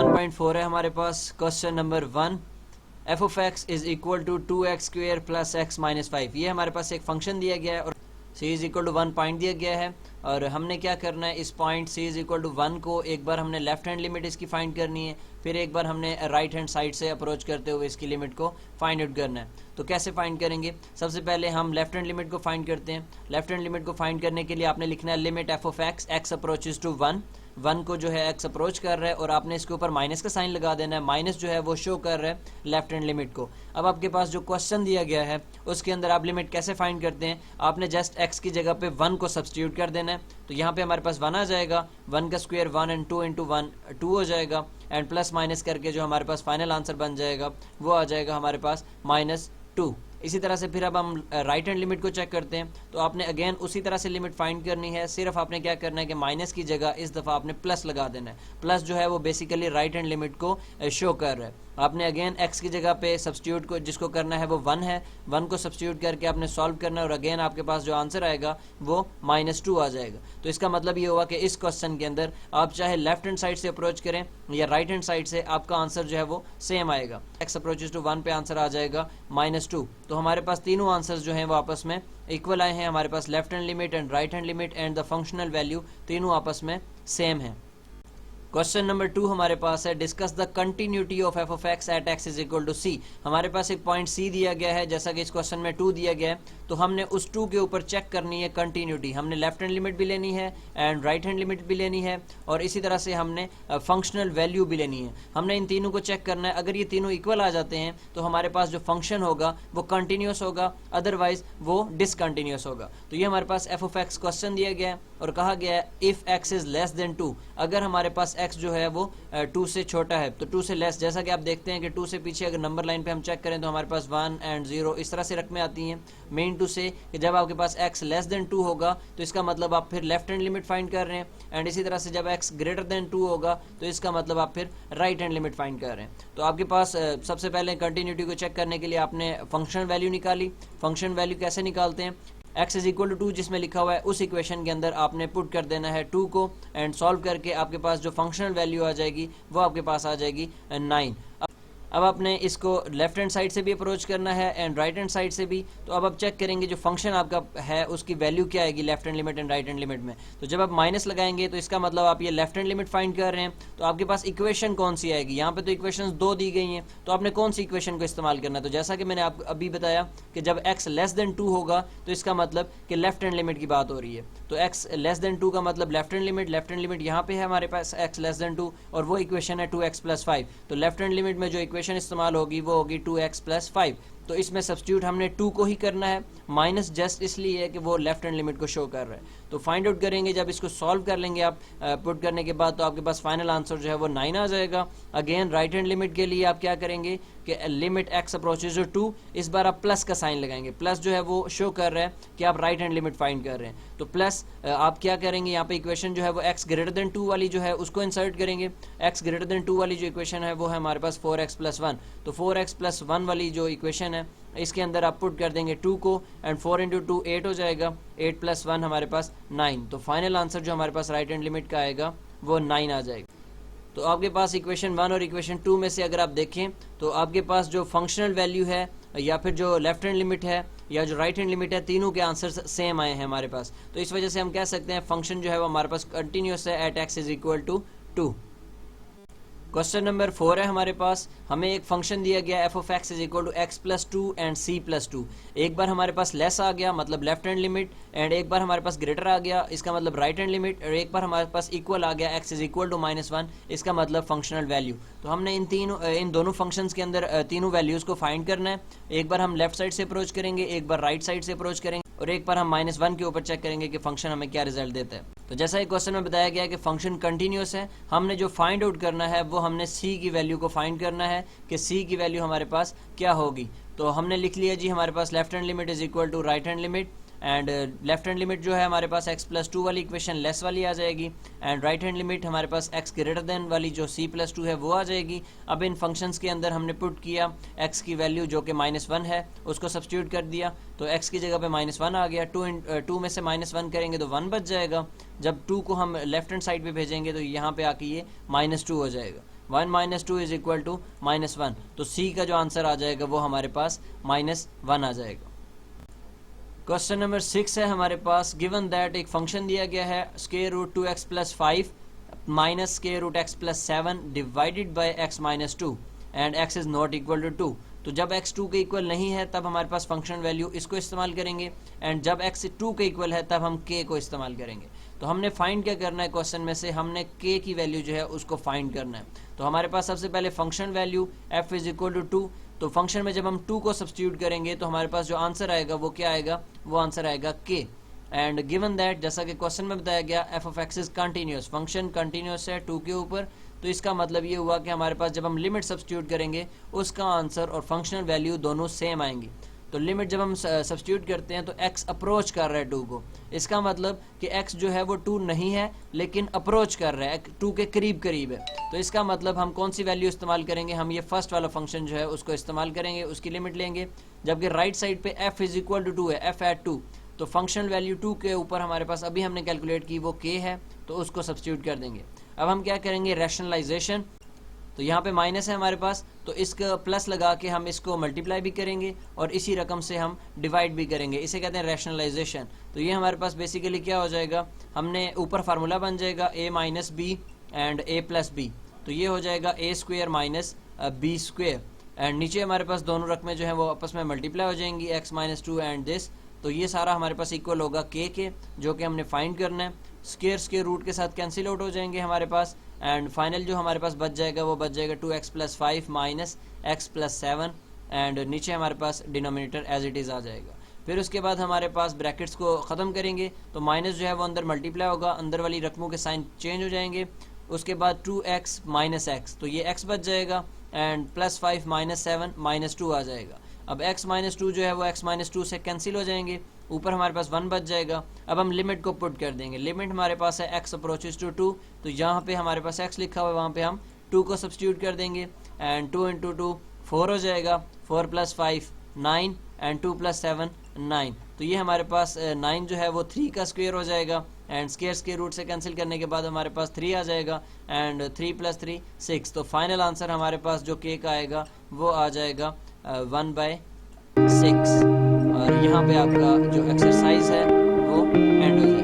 1.4 है हमारे पास। Question number 1, F of X is equal to 2x² plus x minus 5। ये हमारे पास एक फंक्शन दिया गया है और c is equal to 1 point दिया गया है और हमने क्या करना है, इस point c is equal to 1 को एक बार हमने लेफ्ट हैंड लिमिट इसकी फाइंड करनी है, फिर एक बार हमने राइट हैंड साइड से अप्रोच करते हुए इसकी लिमिट को फाइंड आउट करना है। तो कैसे फाइंड करेंगे, सबसे पहले हम लेफ्ट हैंड लिमिट को फाइंड करते हैं। लेफ्ट हैंड लिमिट को फाइंड करने के लिए आपने लिखना है limit F of X, X approaches to 1 को जो है x अप्रोच कर रहा है और आपने इसके ऊपर माइनस का साइन लगा देना है। माइनस जो है वो शो कर रहा है लेफ्ट हैंड लिमिट को। अब आपके पास जो क्वेश्चन दिया गया है उसके अंदर आप लिमिट कैसे फाइंड करते हैं, आपने जस्ट x की जगह पे 1 को सब्स्टिट्यूट कर देना है। तो यहाँ पे हमारे पास 1 आ जाएगा, 1 का स्क्वायर 1 एंड 2 इंटू 1 2 हो जाएगा एंड प्लस माइनस करके जो हमारे पास फाइनल आंसर बन जाएगा वो आ जाएगा हमारे पास -2। इसी तरह से फिर अब हम राइट हैंड लिमिट को चेक करते हैं। तो आपने अगेन उसी तरह से लिमिट फाइंड करनी है, सिर्फ आपने क्या करना है कि माइनस की जगह इस दफ़ा आपने प्लस लगा देना है। प्लस जो है वो बेसिकली राइट हैंड लिमिट को शो कर रहा है। आपने अगेन x की जगह पे सब्स्टिट्यूट को जिसको करना है वो 1 है, 1 को सब्स्टिट्यूट करके आपने सॉल्व करना है और अगेन आपके पास जो आंसर आएगा वो -2 आ जाएगा। तो इसका मतलब ये हुआ कि इस क्वेश्चन के अंदर आप चाहे लेफ्ट हैंड साइड से अप्रोच करें या राइट हैंड साइड से, आपका आंसर जो है वो सेम आएगा। x अप्रोचेस टू 1 पे आंसर आ जाएगा -2। तो हमारे पास तीनों आंसर्स जो हैं वो आपस में इक्वल आए हैं। हमारे पास left hand limit and right hand limit and the functional value तीनों आपस में सेम है। क्वेश्चन नंबर 2 हमारे पास है, discuss the continuity of F of X at X is equal to C. हमारे पास एक पॉइंट सी दिया गया है, जैसा कि इस क्वेश्चन में 2 दिया गया है, तो हमने उस 2 के ऊपर चेक करनी है कंटिन्यूटी। हमने लेफ्ट हैंड लिमिट भी लेनी है एंड राइट हैंड लिमिट भी लेनी है और इसी तरह से हमने फंक्शनल वैल्यू भी लेनी है। हमने इन तीनों को चेक करना है। अगर ये तीनों इक्वल आ जाते हैं तो हमारे पास जो फंक्शन होगा वो कंटिन्यूस होगा, अदरवाइज वो डिसकंटिन्यूस होगा। तो ये हमारे पास एफ ऑफ एक्स क्वेश्चन दिया गया है और कहा गया है if x is less than 2, अगर हमारे पास x जो है वो 2 से छोटा है तो 2 से लेस, जैसा कि आप देखते हैं कि 2 से पीछे अगर नंबर लाइन पे हम चेक करें तो हमारे पास 1 एंड 0 इस तरह से रकमें आती हैं। मेन टू से कि जब आपके पास x लेस देन 2 होगा तो इसका मतलब आप फिर लेफ्ट हैंड लिमिट फाइंड कर रहे हैं एंड इसी तरह से जब x ग्रेटर देन 2 होगा तो इसका मतलब आप फिर राइट हैंड लिमिट फाइंड कर रहे हैं। तो आपके पास सबसे पहले कंटिन्यूटी को चेक करने के लिए आपने फंक्शनल वैल्यू निकाली। फंक्शन वैल्यू कैसे निकालते हैं, x इज इक्वल टू 2 जिसमें लिखा हुआ है उस इक्वेशन के अंदर आपने पुट कर देना है 2 को एंड सॉल्व करके आपके पास जो फंक्शनल वैल्यू आ जाएगी वो आपके पास आ जाएगी 9। अब आपने इसको लेफ्ट हैंड साइड से भी अप्रोच करना है एंड राइट हैंड साइड से भी। तो अब आप चेक करेंगे जो फंक्शन आपका है उसकी वैल्यू क्या आएगी left hand limit and right hand limit में। तो जब आप माइनस लगाएंगे तो इसका मतलब आप ये लेफ्ट हैंड लिमिट फाइंड कर रहे हैं, तो आपके पास इक्वेशन कौन सी आएगी। यहाँ पे तो इक्वेशन 2 दी गई हैं, तो आपने कौन सी इक्वेशन को इस्तेमाल करना है। तो जैसा कि मैंने आपको अभी बताया कि जब x लेस देन 2 होगा तो इसका मतलब कि लेफ्ट हैंड लिमिट की बात हो रही है। तो x लेस देन 2 का मतलब लेफ्ट हैंड लिमिट यहाँ पे है हमारे पास x लेस देन 2 और वो इक्वेशन है 2x प्लस 5। तो लेफ्ट हैंड लिमिट में जो इक्वेशन इस्तेमाल होगी वो होगी 2x प्लस 5। तो इसमें सब्स्टिट्यूट हमने 2 को ही करना है, माइनस जस्ट इसलिए है कि वो लेफ्ट हैंड लिमिट को शो कर रहा है। तो फाइंड आउट करेंगे, जब इसको सॉल्व कर लेंगे आप पुट करने के बाद तो आपके पास फाइनल आंसर जो है वो 9 आ जाएगा। अगेन राइट हैंड लिमिट के लिए आप क्या करेंगे कि लिमिट x अप्रोचेस टू 2, इस बार आप प्लस का साइन लगाएंगे। प्लस जो है वो शो कर रहा है कि आप राइट हैंड लिमिट फाइंड कर रहे हैं। तो प्लस आप क्या करेंगे, यहाँ पे इक्वेशन जो है वो x ग्रेटर देन 2 वाली जो है उसको इंसर्ट करेंगे। x ग्रेटर देन 2 वाली जो इक्वेशन है वो है हमारे पास 4x प्लस 1। तो 4x प्लस 1 वाली जो इक्वेशन है इसके अंदर आप पुट कर देंगे 2 को एंड 4 इंटू 2 8 हो जाएगा, 8 प्लस 1 हमारे पास 9। तो फाइनल आंसर जो हमारे पास राइट हैंड लिमिट का आएगा वो 9 आ जाएगा। तो आपके पास इक्वेशन 1 और इक्वेशन 2 में से अगर आप देखें तो आपके पास जो फंक्शनल वैल्यू है या फिर जो लेफ्ट हैंड लिमिट है या जो राइट हैंड लिमिट है, तीनों के आंसर सेम आए हैं हमारे पास। तो इस वजह से हम कह सकते हैं फंक्शन जो है वो हमारे पास कंटिन्यूस है at x is equal to 2। Question number 4 है हमारे पास, हमें एक फंक्शन दिया गया F of X is equal to x plus 2 and c plus 2। एक बार हमारे पास लेस आ गया मतलब लेफ्ट हैंड लिमिट एंड एक बार हमारे पास ग्रेटर आ गया, इसका मतलब राइट हैंड लिमिट, और एक बार हमारे पास इक्वल आ गया x इज इक्वल टू -1, इसका मतलब फंक्शनल वैल्यू। तो हमने इन दोनों फंक्शंस के अंदर तीनों वैल्यूज़ को फाइंड करना है। एक बार हम लेफ्ट साइड से अप्रोच करेंगे, एक बार राइट साइड से अप्रोच करेंगे और एक बार हम -1 के ऊपर चेक करेंगे कि फंक्शन हमें क्या रिजल्ट देता है। तो जैसा एक क्वेश्चन में बताया गया है कि फंक्शन कंटिन्यूस है, हमने जो फाइंड आउट करना है वो हमने c की वैल्यू को फाइंड करना है कि c की वैल्यू हमारे पास क्या होगी। तो हमने लिख लिया जी हमारे पास left hand limit is equal to right hand limit and left hand limit जो है हमारे पास x प्लस 2 वाली इक्वेशन लेस वाली आ जाएगी एंड राइट हैंड लिमिट हमारे पास x ग्रेटर देन वाली जो c प्लस 2 है वो आ जाएगी। अब इन फंक्शंस के अंदर हमने पुट किया x की वैल्यू जो कि -1 है उसको सब्स्टिट्यूट कर दिया, तो x की जगह पे -1 आ गया। 2 में से -1 करेंगे तो 1 बच जाएगा। जब 2 को हम लेफ्ट हैंड साइड पे भेजेंगे तो यहाँ पे आके ये -2 हो जाएगा। 1 माइनस 2 इज इक्वल टू -1, तो सी का जो आंसर आ जाएगा वो हमारे पास -1 आ जाएगा। क्वेश्चन नंबर 6 है हमारे पास, गिवन दैट एक फंक्शन दिया गया है square root 2x plus 5 minus square root x plus 7 divided by x minus 2 and x is not equal to 2। तो जब x 2 के इक्वल नहीं है तब हमारे पास फंक्शन वैल्यू इसको इस्तेमाल करेंगे, एंड जब x 2 के इक्वल है तब हम k को इस्तेमाल करेंगे। तो हमने फाइंड क्या करना है, क्वेश्चन में से हमने k की वैल्यू जो है उसको फाइंड करना है। तो हमारे पास सबसे पहले function value f is equal to 2, तो फंक्शन में जब हम 2 को सब्स्टिट्यूट करेंगे तो हमारे पास जो आंसर आएगा वो क्या आएगा, वो आंसर आएगा k। एंड गिवन दैट, जैसा कि क्वेश्चन में बताया गया, f of x is continuous, function continuous है 2 के ऊपर, तो इसका मतलब ये हुआ कि हमारे पास जब हम लिमिट सब्स्टिट्यूट करेंगे उसका आंसर और फंक्शनल वैल्यू दोनों सेम आएंगी। तो लिमिट जब हम सब्स्टिट्यूट करते हैं तो x अप्रोच कर रहा है 2 को, इसका मतलब कि x जो है वो 2 नहीं है लेकिन अप्रोच कर रहा है, 2 के करीब करीब है। तो इसका मतलब हम कौन सी वैल्यू इस्तेमाल करेंगे, हम ये फर्स्ट वाला फंक्शन जो है उसको इस्तेमाल करेंगे, उसकी लिमिट लेंगे। जबकि राइट साइड पे f इज इक्वल टू 2 है, f एट 2, तो फंक्शनल वैल्यू 2 के ऊपर हमारे पास अभी हमने कैलकुलेट की वो k है, तो उसको सब्स्टिट्यूट कर देंगे। अब हम क्या करेंगे, रैशनलाइजेशन। तो यहाँ पे माइनस है हमारे पास, तो इसका प्लस लगा के हम इसको मल्टीप्लाई भी करेंगे और इसी रकम से हम डिवाइड भी करेंगे, इसे कहते हैं रैशनलाइजेशन। तो ये हमारे पास बेसिकली क्या हो जाएगा, हमने ऊपर फार्मूला बन जाएगा a minus B and a plus B, तो ये हो जाएगा a square minus B square, and नीचे हमारे पास दोनों रकमें जो है वो आपस में मल्टीप्लाई हो जाएंगी, x माइनस 2 एंड दिस। तो ये सारा हमारे पास इक्वल होगा k के, जो कि हमने फाइंड करना है। स्क्वेयर्स के रूट के साथ कैंसिल आउट हो जाएंगे हमारे पास, एंड फाइनल जो हमारे पास बच जाएगा वो बच जाएगा 2x plus 5 minus x plus 7, and नीचे हमारे पास डिनोमिनेटर एज इट इज़ आ जाएगा। फिर उसके बाद हमारे पास ब्रैकेट्स को ख़त्म करेंगे, तो माइनस जो है वो अंदर मल्टीप्लाई होगा, अंदर वाली रकमों के साइन चेंज हो जाएंगे। उसके बाद 2x माइनस x, तो ये x बच जाएगा, एंड प्लस 5 माइनस 7 माइनस 2 आ जाएगा। अब x माइनस 2 जो है वो x माइनस 2 से कैंसिल हो जाएंगे, ऊपर हमारे पास 1 बच जाएगा। अब हम लिमिट को पुट कर देंगे, लिमिट हमारे पास है x अप्रोचेस टू 2, तो यहाँ पे हमारे पास x लिखा हुआ है, वहाँ पे हम 2 को सब्स्टिट्यूट कर देंगे, एंड 2 इंटू 2 4 हो जाएगा, 4 प्लस 5 9, एंड 2 प्लस 7 9। तो ये हमारे पास 9 जो है वो 3 का स्क्वायर हो जाएगा, एंड स्क्वायर्स के रूट से कैंसिल करने के बाद हमारे पास 3 आ जाएगा, एंड 3 प्लस 3 6। तो फाइनल आंसर हमारे पास जो k का आएगा वो आ जाएगा 1/6। और यहाँ पे आपका जो एक्सरसाइज है वो एंड हो जाएगा।